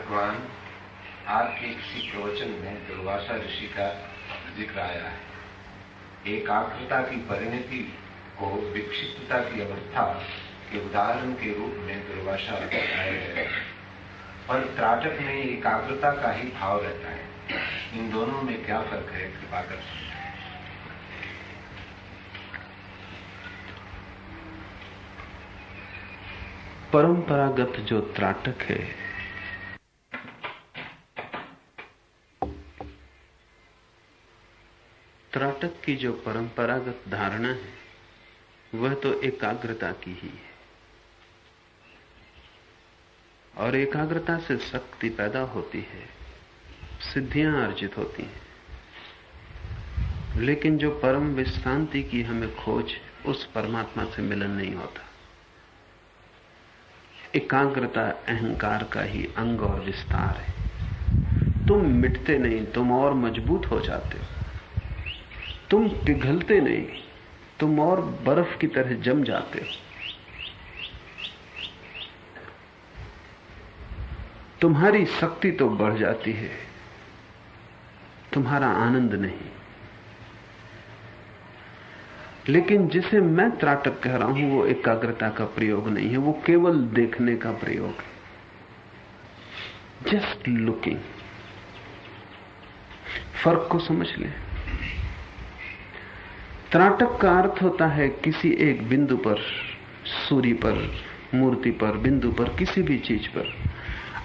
भगवान आपके किसी प्रवचन में दुर्वासा ऋषि का जिक्र आया है। एकाग्रता की परिणति को विक्षिप्तता की अवस्था के उदाहरण के रूप में दुर्वासा आए हैं, पर त्राटक में एकाग्रता का ही भाव रहता है। इन दोनों में क्या फर्क है, कृपा कर समझाएं। परंपरागत जो त्राटक है, त्राटक की जो परंपरागत धारणा है वह तो एकाग्रता की ही है, और एकाग्रता से शक्ति पैदा होती है, सिद्धियां अर्जित होती हैं। लेकिन जो परम विश्रांति की हमें खोज, उस परमात्मा से मिलन नहीं होता। एकाग्रता अहंकार का ही अंग और विस्तार है। तुम मिटते नहीं, तुम और मजबूत हो जाते हो। तुम पिघलते नहीं, तुम और बर्फ की तरह जम जाते हो। तुम्हारी शक्ति तो बढ़ जाती है, तुम्हारा आनंद नहीं। लेकिन जिसे मैं त्राटक कह रहा हूं वो एकाग्रता का प्रयोग नहीं है, वो केवल देखने का प्रयोग है। Just looking. फर्क को समझ लें। त्राटक का अर्थ होता है किसी एक बिंदु पर, सूर्य पर, मूर्ति पर, बिंदु पर, किसी भी चीज पर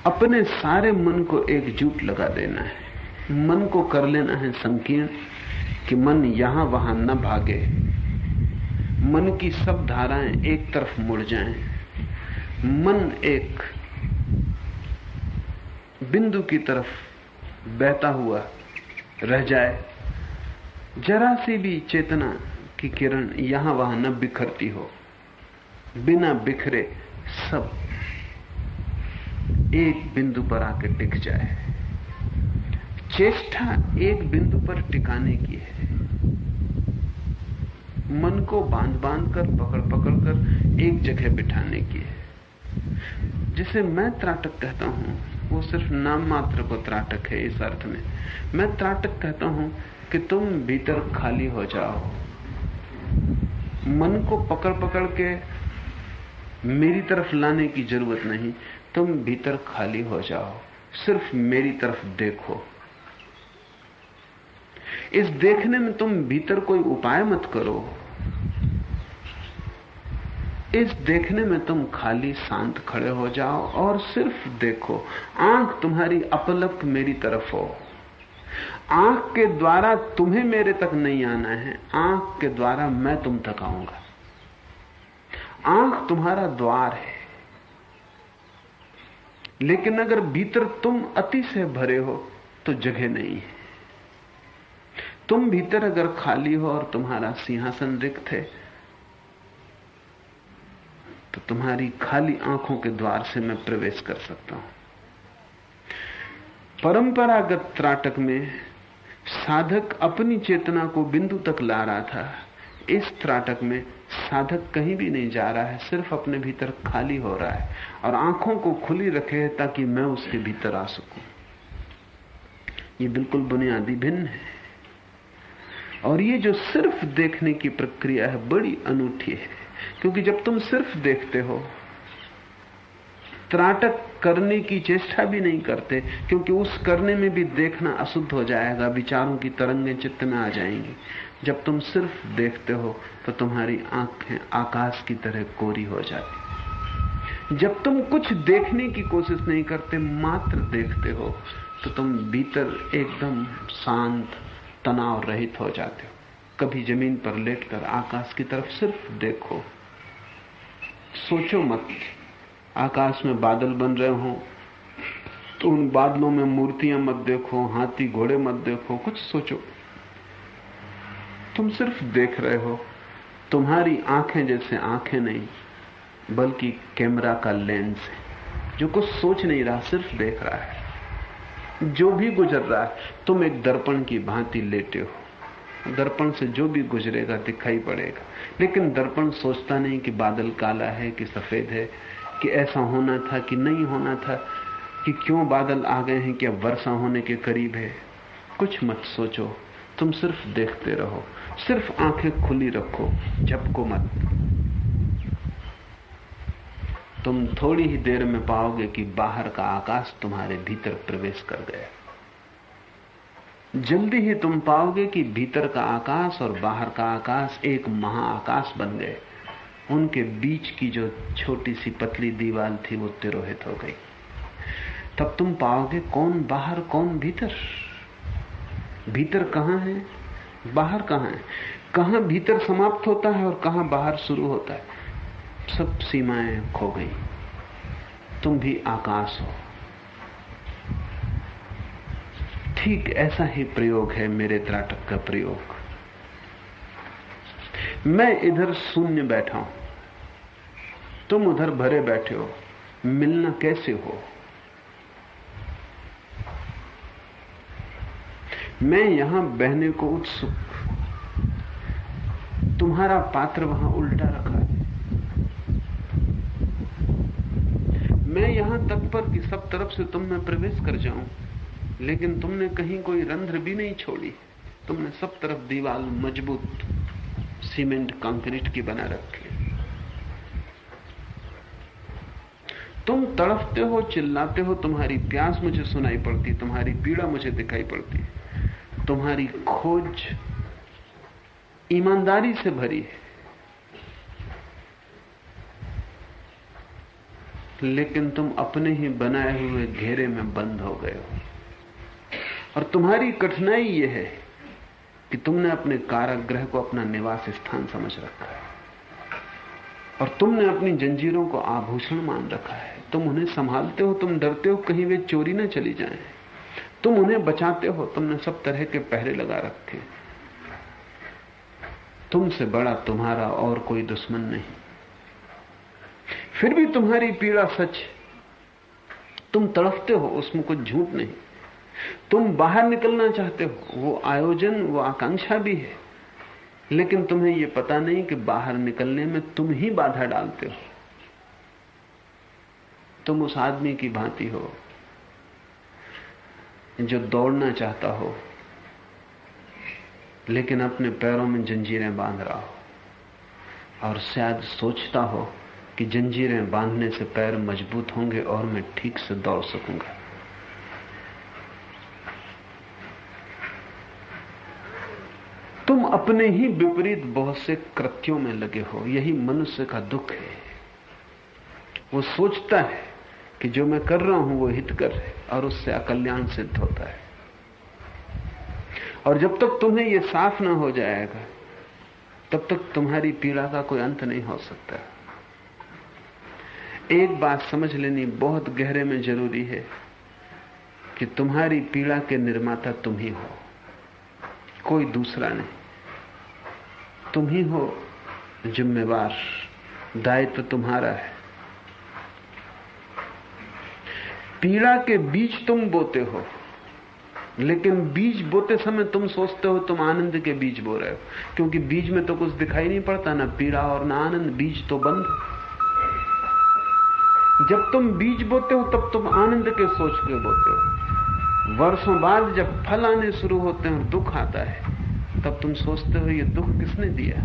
अपने सारे मन को एकजुट लगा देना है। मन को कर लेना है संकीर्ण कि मन यहां वहां न भागे, मन की सब धाराएं एक तरफ मुड़ जाएं, मन एक बिंदु की तरफ बहता हुआ रह जाए। जरा सी भी चेतना की किरण यहां वहां न बिखरती हो, बिना बिखरे सब एक बिंदु पर आके टिक जाए। चेष्टा एक बिंदु पर टिकाने की है, मन को बांध बांध कर, पकड़ पकड़ कर एक जगह बिठाने की है। जिसे मैं त्राटक कहता हूं वो सिर्फ नाम मात्र को त्राटक है। इस अर्थ में मैं त्राटक कहता हूं कि तुम भीतर खाली हो जाओ। मन को पकड़ पकड़ के मेरी तरफ लाने की जरूरत नहीं, तुम भीतर खाली हो जाओ, सिर्फ मेरी तरफ देखो। इस देखने में तुम भीतर कोई उपाय मत करो, इस देखने में तुम खाली शांत खड़े हो जाओ और सिर्फ देखो। आंख तुम्हारी अपलक मेरी तरफ हो। आंख के द्वारा तुम्हें मेरे तक नहीं आना है, आंख के द्वारा मैं तुम तक आऊंगा। आंख तुम्हारा द्वार है, लेकिन अगर भीतर तुम अति से भरे हो तो जगह नहीं है। तुम भीतर अगर खाली हो और तुम्हारा सिंहासन रिक्त है तो तुम्हारी खाली आंखों के द्वार से मैं प्रवेश कर सकता हूं। परंपरागत त्राटक में साधक अपनी चेतना को बिंदु तक ला रहा था। इस त्राटक में साधक कहीं भी नहीं जा रहा है, सिर्फ अपने भीतर खाली हो रहा है और आंखों को खुली रखे ताकि मैं उसके भीतर आ सकूं। ये बिल्कुल बुनियादी भिन्न है। और ये जो सिर्फ देखने की प्रक्रिया है बड़ी अनूठी है, क्योंकि जब तुम सिर्फ देखते हो, त्राटक करने की चेष्टा भी नहीं करते, क्योंकि उस करने में भी देखना अशुद्ध हो जाएगा, विचारों की तरंगें चित्त में आ जाएंगी। जब तुम सिर्फ देखते हो तो तुम्हारी आंखें आकाश की तरह कोरी हो जाती। जब तुम कुछ देखने की कोशिश नहीं करते, मात्र देखते हो, तो तुम भीतर एकदम शांत, तनाव रहित हो जाते हो। कभी जमीन पर लेटकर आकाश की तरफ सिर्फ देखो, सोचो मत। आकाश में बादल बन रहे हो तो उन बादलों में मूर्तियां मत देखो, हाथी घोड़े मत देखो, कुछ सोचो। तुम सिर्फ देख रहे हो। तुम्हारी आंखें जैसे आंखें नहीं, बल्कि कैमरा का लेंस है जो कुछ सोच नहीं रहा, सिर्फ देख रहा है। जो भी गुजर रहा है, तुम एक दर्पण की भांति लेटे हो। दर्पण से जो भी गुजरेगा दिखाई पड़ेगा, लेकिन दर्पण सोचता नहीं कि बादल काला है कि सफेद है, कि ऐसा होना था कि नहीं होना था। कि क्यों बादल आ गए हैं, कि अब वर्षा होने के करीब है। कुछ मत सोचो, तुम सिर्फ देखते रहो, सिर्फ आंखें खुली रखो, झपको मत। तुम थोड़ी ही देर में पाओगे कि बाहर का आकाश तुम्हारे भीतर प्रवेश कर गया। जल्दी ही तुम पाओगे कि भीतर का आकाश और बाहर का आकाश एक महाआकाश बन गए। उनके बीच की जो छोटी सी पतली दीवार थी वो तिरोहित हो गई। तब तुम पाओगे कौन बाहर कौन भीतर। भीतर कहां है, बाहर कहां है, कहां भीतर समाप्त होता है और कहां बाहर शुरू होता है। सब सीमाएं खो गई। तुम भी आकाश हो। ठीक ऐसा ही प्रयोग है मेरे त्राटक का प्रयोग। मैं इधर शून्य बैठा हूं, तुम उधर भरे बैठे हो। मिलना कैसे हो? मैं यहां बहने को उत्सुक, तुम्हारा पात्र वहां उल्टा रखा है। मैं यहां तत्पर कि सब तरफ से तुम में प्रवेश कर जाऊं, लेकिन तुमने कहीं कोई रंध्र भी नहीं छोड़ी। तुमने सब तरफ दीवार मजबूत सीमेंट कंक्रीट की बना रखी। तुम तड़फते हो, चिल्लाते हो, तुम्हारी प्यास मुझे सुनाई पड़ती, तुम्हारी पीड़ा मुझे दिखाई पड़ती, तुम्हारी खोज ईमानदारी से भरी है। लेकिन तुम अपने ही बनाए हुए घेरे में बंद हो गए हो। और तुम्हारी कठिनाई यह है कि तुमने अपने कारागृह को अपना निवास स्थान समझ रखा है और तुमने अपनी जंजीरों को आभूषण मान रखा है। तुम उन्हें संभालते हो, तुम डरते हो कहीं वे चोरी न चली जाएं। तुम उन्हें बचाते हो, तुमने सब तरह के पहरे लगा रखे। तुमसे बड़ा तुम्हारा और कोई दुश्मन नहीं। फिर भी तुम्हारी पीड़ा सच है। तुम तड़फते हो, उसमें कुछ झूठ नहीं। तुम बाहर निकलना चाहते हो, वो आयोजन, वो आकांक्षा भी है, लेकिन तुम्हें यह पता नहीं कि बाहर निकलने में तुम ही बाधा डालते हो। तुम उस आदमी की भांति हो जो दौड़ना चाहता हो लेकिन अपने पैरों में जंजीरें बांध रहा हो और शायद सोचता हो कि जंजीरें बांधने से पैर मजबूत होंगे और मैं ठीक से दौड़ सकूंगा। तुम अपने ही विपरीत बहुत से कृत्यों में लगे हो। यही मनुष्य का दुख है। वो सोचता है कि जो मैं कर रहा हूं वो हितकर है और उससे अकल्याण सिद्ध होता है। और जब तक तुम्हें यह साफ ना हो जाएगा तब तक तुम्हारी पीड़ा का कोई अंत नहीं हो सकता। एक बात समझ लेनी बहुत गहरे में जरूरी है कि तुम्हारी पीड़ा के निर्माता तुम ही हो, कोई दूसरा नहीं। तुम ही हो जिम्मेवार, दायित्व तुम्हारा है। पीड़ा के बीज तुम बोते हो, लेकिन बीज बोते समय तुम सोचते हो तुम आनंद के बीज बो रहे हो, क्योंकि बीज में तो कुछ दिखाई नहीं पड़ता, ना पीड़ा और ना आनंद। बीज तो बंद। जब तुम बीज बोते हो तब तुम आनंद के सोच के बोते हो। वर्षों बाद जब फल आने शुरू होते हैं और दुख आता है तब तुम सोचते हो ये दुख किसने दिया।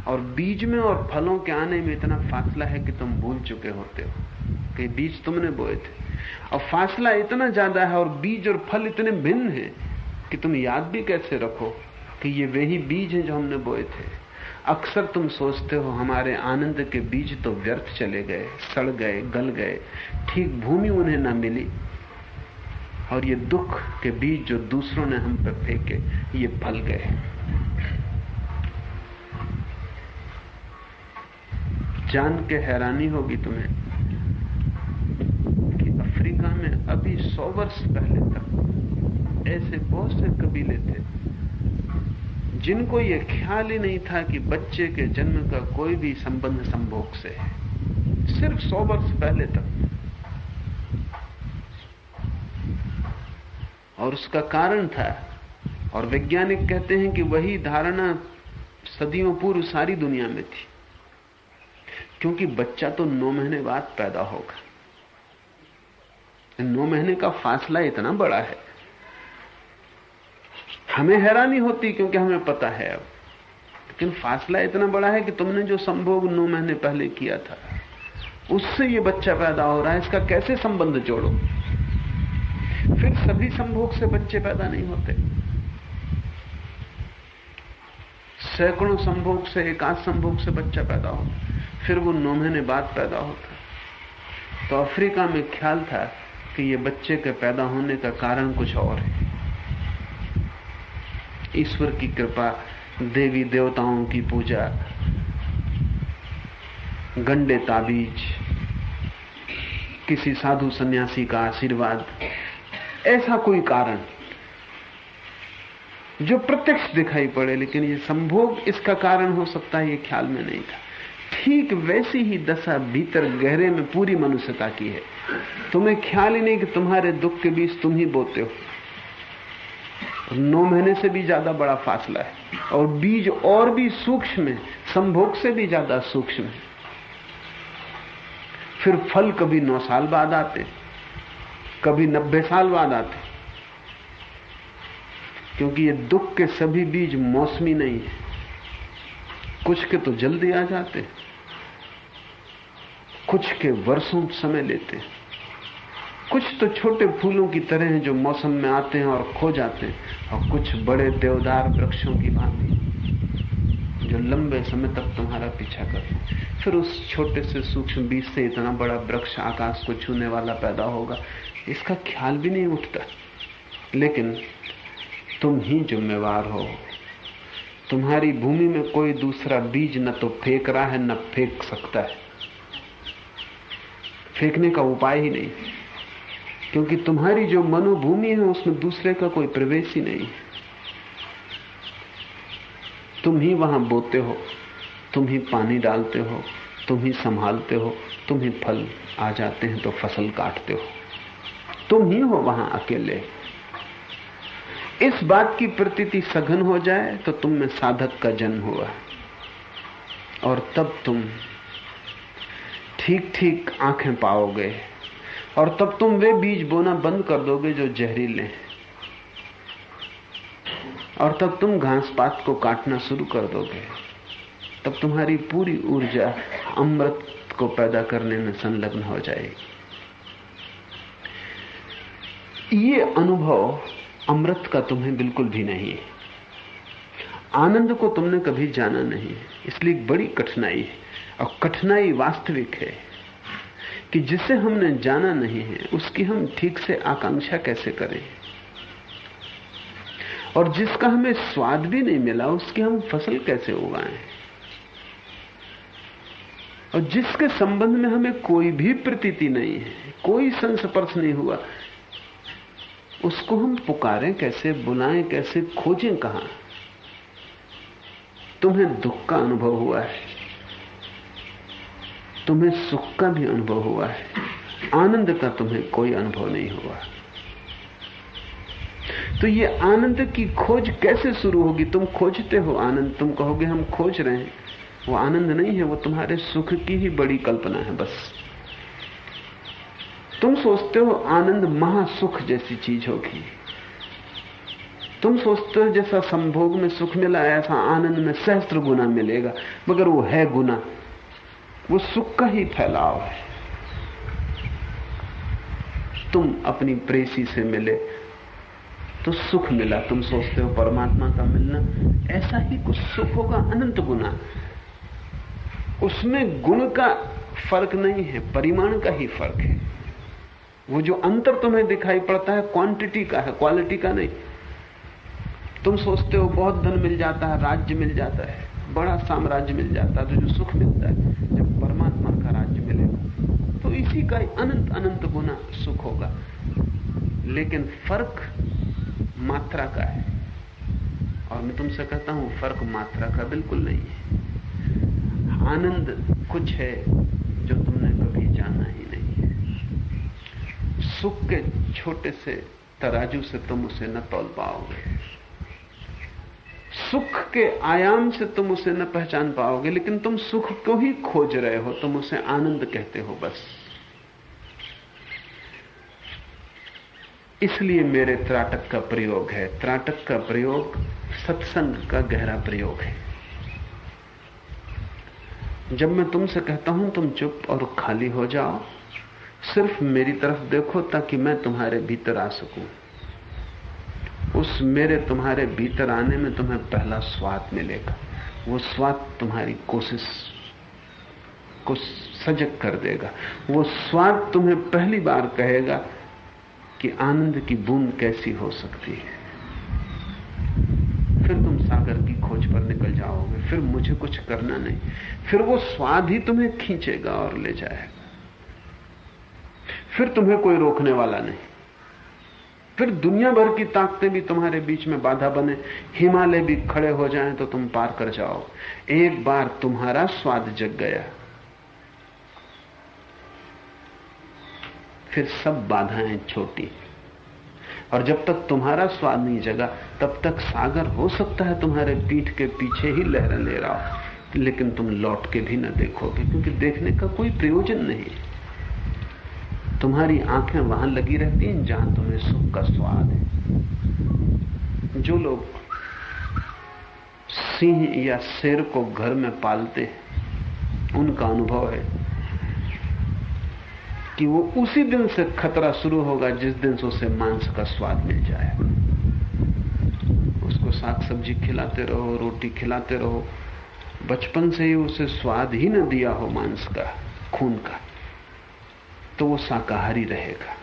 और बीज में और फलों के आने में इतना फासला है कि तुम भूल चुके होते हो कि बीज तुमने बोए थे। और फासला इतना ज्यादा है और बीज और फल इतने भिन्न हैं कि तुम याद भी कैसे रखो कि ये वही बीज हैं जो हमने बोए थे। अक्सर तुम सोचते हो हमारे आनंद के बीज तो व्यर्थ चले गए, सड़ गए, गल गए, ठीक भूमि उन्हें ना मिली। और ये दुख के बीज जो दूसरों ने हम पे फेंके ये फल गए। जान के हैरानी होगी तुम्हें कि अफ्रीका में अभी 100 वर्ष पहले तक ऐसे बहुत से कबीले थे जिनको ये ख्याल ही नहीं था कि बच्चे के जन्म का कोई भी संबंध संभोग से है। सिर्फ 100 वर्ष पहले तक। और उसका कारण था, और वैज्ञानिक कहते हैं कि वही धारणा सदियों पूर्व सारी दुनिया में थी, क्योंकि बच्चा तो 9 महीने बाद पैदा होगा, 9 महीने का फासला इतना बड़ा है। हमें हैरानी होती क्योंकि हमें पता है अब, लेकिन फासला इतना बड़ा है कि तुमने जो संभोग 9 महीने पहले किया था उससे ये बच्चा पैदा हो रहा है, इसका कैसे संबंध जोड़ो? फिर सभी संभोग से बच्चे पैदा नहीं होते, सैकड़ों संभोग से, एक आध संभोग से बच्चा पैदा होता, फिर वो 9 महीने बाद पैदा होता। तो अफ्रीका में ख्याल था कि ये बच्चे के पैदा होने का कारण कुछ और है। ईश्वर की कृपा, देवी देवताओं की पूजा, गंडे ताबीज, किसी साधु सन्यासी का आशीर्वाद, ऐसा कोई कारण जो प्रत्यक्ष दिखाई पड़े, लेकिन ये संभोग इसका कारण हो सकता है, ये ख्याल में नहीं था। ठीक वैसी ही दशा भीतर गहरे में पूरी मनुष्यता की है। तुम्हें ख्याल ही नहीं कि तुम्हारे दुख के बीच तुम ही बोते हो। 9 महीने से भी ज्यादा बड़ा फासला है, और बीज और भी सूक्ष्म है, संभोग से भी ज्यादा सूक्ष्म है। फिर फल कभी 9 साल बाद आते, कभी 90 साल बाद आते, क्योंकि ये दुख के सभी बीज मौसमी नहीं है। कुछ के तो जल्दी आ जाते, कुछ के वर्षों समय लेते, कुछ तो छोटे फूलों की तरह हैं जो मौसम में आते हैं और खो जाते हैं, और कुछ बड़े देवदार वृक्षों की भांति जो लंबे समय तक तुम्हारा पीछा करते हैं। फिर उस छोटे से सूक्ष्म बीज से इतना बड़ा वृक्ष आकाश को छूने वाला पैदा होगा, इसका ख्याल भी नहीं उठता। लेकिन तुम ही जिम्मेवार हो। तुम्हारी भूमि में कोई दूसरा बीज न तो फेंक रहा है, न फेंक सकता है। फेंकने का उपाय ही नहीं, क्योंकि तुम्हारी जो मनोभूमि है उसमें दूसरे का कोई प्रवेश ही नहीं। तुम ही वहां बोते हो, तुम ही पानी डालते हो, तुम ही संभालते हो, तुम ही फल आ जाते हैं तो फसल काटते हो, तुम ही हो वहां अकेले। इस बात की प्रतीति सघन हो जाए तो तुम में साधक का जन्म हुआ, और तब तुम ठीक ठीक आंखें पाओगे, और तब तुम वे बीज बोना बंद कर दोगे जो जहरीले हैं, और तब तुम घास पात को काटना शुरू कर दोगे। तब तुम्हारी पूरी ऊर्जा अमृत को पैदा करने में संलग्न हो जाएगी। ये अनुभव अमृत का तुम्हें बिल्कुल भी नहीं है। आनंद को तुमने कभी जाना नहीं है, इसलिए बड़ी कठिनाई है। और कठिनाई वास्तविक है कि जिसे हमने जाना नहीं है उसकी हम ठीक से आकांक्षा कैसे करें, और जिसका हमें स्वाद भी नहीं मिला उसकी हम फसल कैसे उगाएं, और जिसके संबंध में हमें कोई भी प्रतीति नहीं है, कोई संस्पर्श नहीं हुआ, उसको हम पुकारें कैसे, बुलाएं कैसे, खोजें कहां? तुम्हें दुख का अनुभव हुआ है, तुम्हें सुख का भी अनुभव हुआ है, आनंद का तुम्हें कोई अनुभव नहीं हुआ। तो ये आनंद की खोज कैसे शुरू होगी? तुम खोजते हो आनंद, तुम कहोगे हम खोज रहे हैं, वो आनंद नहीं है, वो तुम्हारे सुख की ही बड़ी कल्पना है बस। तुम सोचते हो आनंद महासुख जैसी चीज होगी, तुम सोचते हो जैसा संभोग में सुख मिला ऐसा आनंद में सहस्त्र गुना मिलेगा, मगर वो है गुना, वो सुख का ही फैलाव है। तुम अपनी प्रेसी से मिले तो सुख मिला, तुम सोचते हो परमात्मा का मिलना ऐसा ही कुछ सुख होगा अनंत गुना। उसमें गुण का फर्क नहीं है, परिमाण का ही फर्क है। वो जो अंतर तुम्हें दिखाई पड़ता है क्वांटिटी का है, क्वालिटी का नहीं। तुम सोचते हो बहुत धन मिल जाता है, राज्य मिल जाता है, बड़ा साम्राज्य मिल जाता है, तो जो सुख मिलता है जब परमात्मा का राज्य मिलेगा तो इसी का अनंत अनंत गुना सुख होगा। लेकिन फर्क मात्रा का है, और मैं तुमसे कहता हूं फर्क मात्रा का बिल्कुल नहीं है। आनंद कुछ है जो तुमने कभी जाना ही नहीं है। सुख के छोटे से तराजू से तुम उसे न तौल पाओगे, सुख के आयाम से तुम उसे न पहचान पाओगे, लेकिन तुम सुख को ही खोज रहे हो, तुम उसे आनंद कहते हो बस। इसलिए मेरे त्राटक का प्रयोग है। त्राटक का प्रयोग सत्संग का गहरा प्रयोग है। जब मैं तुमसे कहता हूं तुम चुप और खाली हो जाओ, सिर्फ मेरी तरफ देखो ताकि मैं तुम्हारे भीतर आ सकूं। उस मेरे तुम्हारे भीतर आने में तुम्हें पहला स्वाद मिलेगा। वो स्वाद तुम्हारी कोशिश को सजग कर देगा। वो स्वाद तुम्हें पहली बार कहेगा कि आनंद की बूंद कैसी हो सकती है। फिर तुम सागर की खोज पर निकल जाओगे। फिर मुझे कुछ करना नहीं। फिर वो स्वाद ही तुम्हें खींचेगा और ले जाएगा। फिर तुम्हें कोई रोकने वाला नहीं। फिर दुनिया भर की ताकतें भी तुम्हारे बीच में बाधा बने, हिमालय भी खड़े हो जाएं तो तुम पार कर जाओ। एक बार तुम्हारा स्वाद जग गया, फिर सब बाधाएं छोटी। और जब तक तुम्हारा स्वाद नहीं जगा तब तक सागर हो सकता है तुम्हारे पीठ के पीछे ही लहरें ले रहा हो, लेकिन तुम लौट के भी न देखोगे, क्योंकि देखने का कोई प्रयोजन नहीं। तुम्हारी आंखें वहां लगी रहती हैं जहां तुम्हें सुख का स्वाद है। जो लोग सिंह या शेर को घर में पालते हैं, उनका अनुभव है कि वो उसी दिन से खतरा शुरू होगा जिस दिन से उसे मांस का स्वाद मिल जाएगा। उसको साग सब्जी खिलाते रहो, रोटी खिलाते रहो, बचपन से ही उसे स्वाद ही न दिया हो मांस का, खून का, तो वो शाकाहारी रहेगा।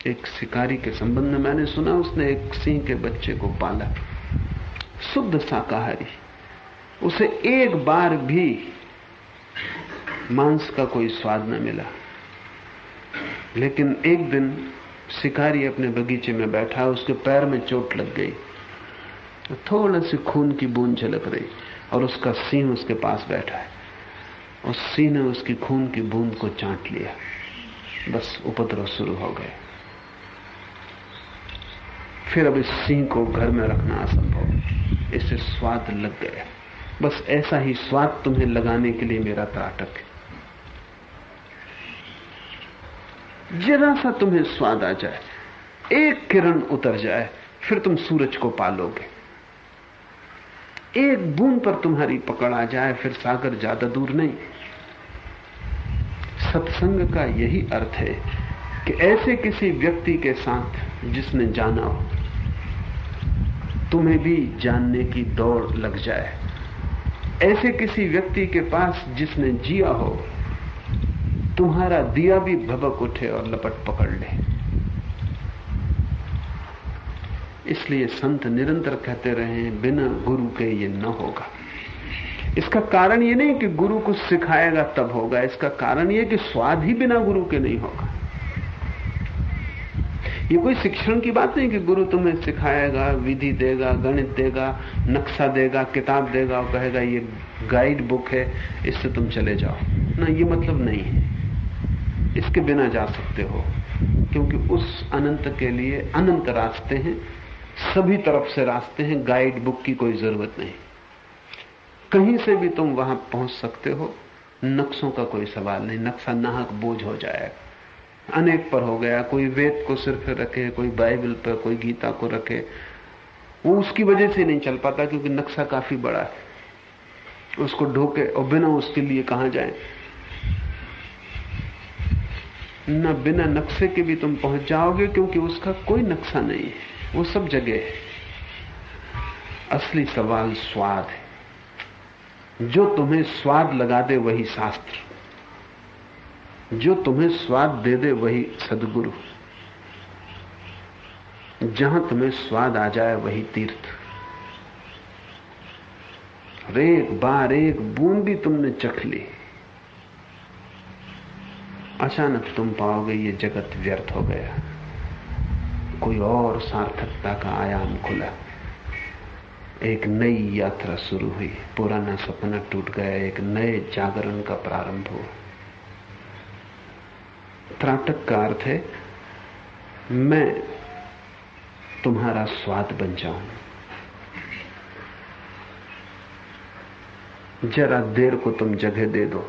एक शिकारी के संबंध में मैंने सुना, उसने एक सिंह के बच्चे को पाला, शुद्ध शाकाहारी। उसे एक बार भी मांस का कोई स्वाद न मिला। लेकिन एक दिन शिकारी अपने बगीचे में बैठा, उसके पैर में चोट लग गई, थोड़ा सी खून की बूंद झलक रही, और उसका सिंह उसके पास बैठा है। उस सिंह ने उसकी खून की बूंद को चाट लिया। बस उपद्रव शुरू हो गए। फिर अब इस सिंह को घर में रखना असंभव, इससे स्वाद लग गया। बस ऐसा ही स्वाद तुम्हें लगाने के लिए मेरा त्राटक है। जरा सा तुम्हें स्वाद आ जाए, एक किरण उतर जाए, फिर तुम सूरज को पालोगे। एक बूंद पर तुम्हारी पकड़ आ जाए, फिर सागर ज्यादा दूर नहीं। सत्संग का यही अर्थ है कि ऐसे किसी व्यक्ति के साथ जिसने जाना हो, तुम्हें भी जानने की दौड़ लग जाए। ऐसे किसी व्यक्ति के पास जिसने जिया हो, तुम्हारा दिया भी भभक उठे और लपट पकड़ ले। इसलिए संत निरंतर कहते रहे, बिना गुरु के ये न होगा। इसका कारण ये नहीं कि गुरु कुछ सिखाएगा तब होगा, इसका कारण ये कि स्वाद ही बिना गुरु के नहीं होगा। ये कोई शिक्षण की बात नहीं कि गुरु तुम्हें सिखाएगा, विधि देगा, गणित देगा, नक्शा देगा, किताब देगा और कहेगा ये गाइड बुक है, इससे तुम चले जाओ। ना, ये मतलब नहीं है। इसके बिना जा सकते हो, क्योंकि उस अनंत के लिए अनंत रास्ते हैं, सभी तरफ से रास्ते हैं। गाइड बुक की कोई जरूरत नहीं, कहीं से भी तुम वहां पहुंच सकते हो। नक्शों का कोई सवाल नहीं, नक्शा नाहक बोझ हो जाएगा। अनेक पर हो गया, कोई वेद को सिर पर रखे, कोई बाइबल पर, कोई गीता को रखे, वो उसकी वजह से नहीं चल पाता, क्योंकि नक्शा काफी बड़ा है। उसको ढोके और बिना उसके लिए कहां जाए। न बिना नक्शे के भी तुम पहुंच जाओगे, क्योंकि उसका कोई नक्शा नहीं है, वो सब जगह है। असली सवाल स्वाद है। जो तुम्हें स्वाद लगा दे वही शास्त्र, जो तुम्हें स्वाद दे दे वही सद्गुरु, जहां तुम्हें स्वाद आ जाए वही तीर्थ। और एक बार एक बूंद भी तुमने चख ली, अचानक तुम पाओगे ये जगत व्यर्थ हो गया, कोई और सार्थकता का आयाम खुला, एक नई यात्रा शुरू हुई, पुराना सपना टूट गया, एक नए जागरण का प्रारंभ हुआ। त्राटक का अर्थ है मैं तुम्हारा स्वाद बन जाऊं। जरा देर को तुम जगह दे दो,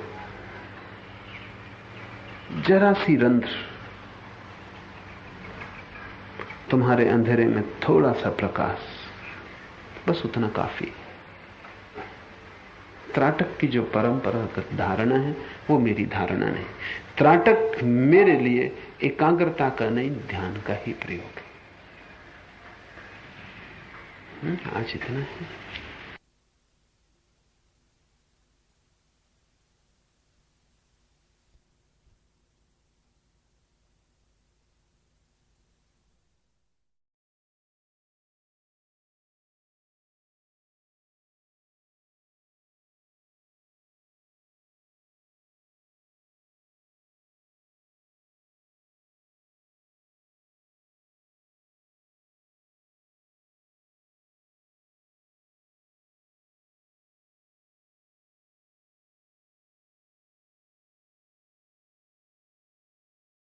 जरा सी रंध्र, तुम्हारे अंधेरे में थोड़ा सा प्रकाश, बस उतना काफी। त्राटक की जो परंपरागत धारणा है वो मेरी धारणा नहीं। त्राटक मेरे लिए एकाग्रता का नहीं, ध्यान का ही प्रयोग है। आज इतना है।